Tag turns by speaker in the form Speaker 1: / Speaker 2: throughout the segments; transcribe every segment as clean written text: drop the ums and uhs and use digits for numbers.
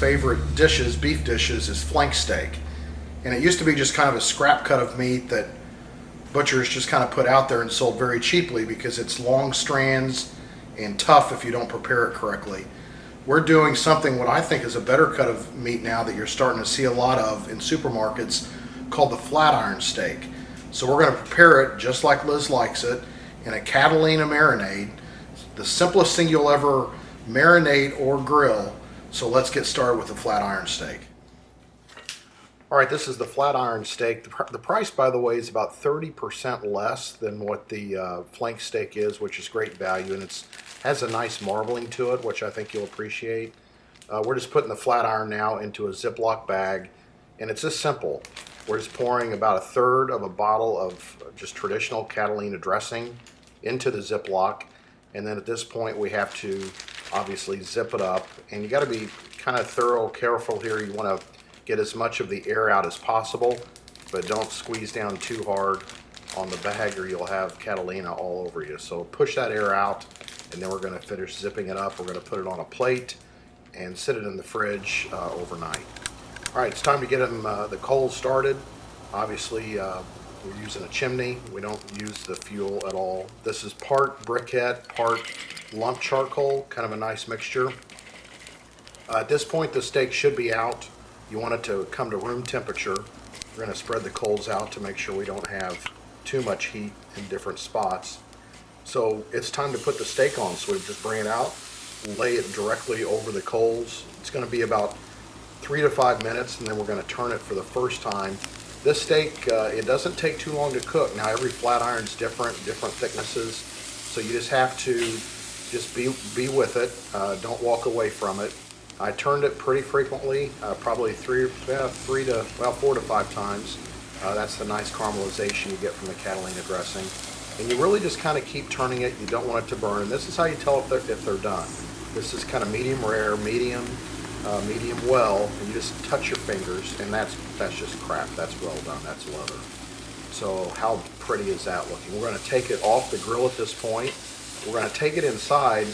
Speaker 1: favorite dishes, beef dishes, is flank steak. And it used to be just kind of a scrap cut of meat that butchers just kind of put out there and sold very cheaply because it's long strands and tough if you don't prepare it correctly. We're doing something what I think is a better cut of meat now that you're starting to see a lot of in supermarkets called the flat iron steak. So we're going to prepare it just like Liz likes it in a catilina marinade, the simplest thing you'll ever marinate or grill. So let's get started with the flat iron steak. All right, this is the flat iron steak. The price, by the way, is about 30% less than what the flank steak is, which is great value, and it has a nice marbling to it, which I think you'll appreciate. We're just putting the flat iron now into a Ziploc bag, and it's this simple. We're just pouring about 1/3 of a bottle of just traditional Catalina dressing into the Ziploc, and then at this point we have to obviously zip it up, and you got to be kind of thorough, careful here. You want to get as much of the air out as possible, but don't squeeze down too hard on the bag or you'll have Catalina all over you. So push that air out, and then we're going to finish zipping it up. We're going to put it on a plate and sit it in the fridge overnight. All right, it's time to get the coals started. Obviously, we're using a chimney. We don't use the fuel at all. This is part briquette, part lump charcoal, kind of a nice mixture. At this point, the steak should be out. You want it to come to room temperature. We're going to spread the coals out to make sure we don't have too much heat in different spots. So it's time to put the steak on. So we just bring it out, lay it directly over the coals. It's going to be about 3 to 5 minutes, and then we're going to turn it for the first time. This steak, it doesn't take too long to cook. Now every flat iron's different thicknesses, so you just have to just be with it. Don't walk away from it. I turned it pretty frequently, probably 4 to 5 times. That's the nice caramelization you get from the Catalina dressing. And you really just kind of keep turning it. You don't want it to burn. And this is how you tell if they're done. This is kind of medium rare, medium well, and you just touch your fingers, and that's just crap. That's well done. That's leather. So how pretty is that looking? We're going to take it off the grill at this point. We're going to take it inside,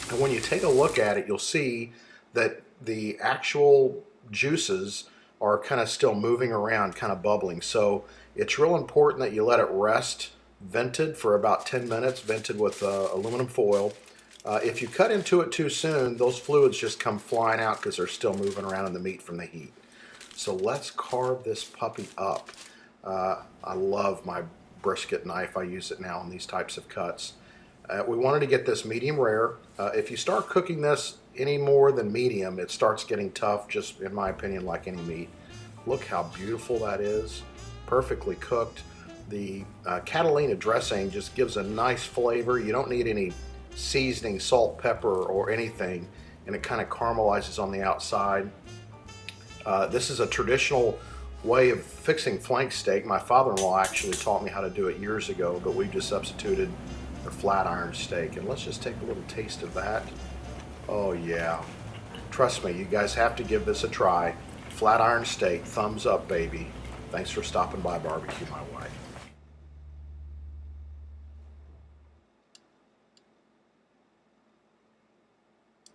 Speaker 1: and when you take a look at it, you'll see that the actual juices are kind of still moving around, kind of bubbling. So it's real important that you let it rest vented for about 10 minutes, vented with aluminum foil. If you cut into it too soon, those fluids just come flying out because they're still moving around in the meat from the heat. So let's carve this puppy up. I love my brisket knife. I use it now in these types of cuts. We wanted to get this medium rare. If you start cooking this any more than medium, it starts getting tough, just in my opinion, like any meat. Look how beautiful that is. Perfectly cooked. The Catalina dressing just gives a nice flavor. You don't need any seasoning, salt, pepper, or anything, and it kind of caramelizes on the outside. This is a traditional way of fixing flank steak. My father-in-law actually taught me how to do it years ago, but we just substituted the flat iron steak. And let's just take a little taste of that. Oh yeah, trust me, you guys have to give this a try. Flat iron steak, thumbs up, baby. Thanks for stopping by Barbecue My Way.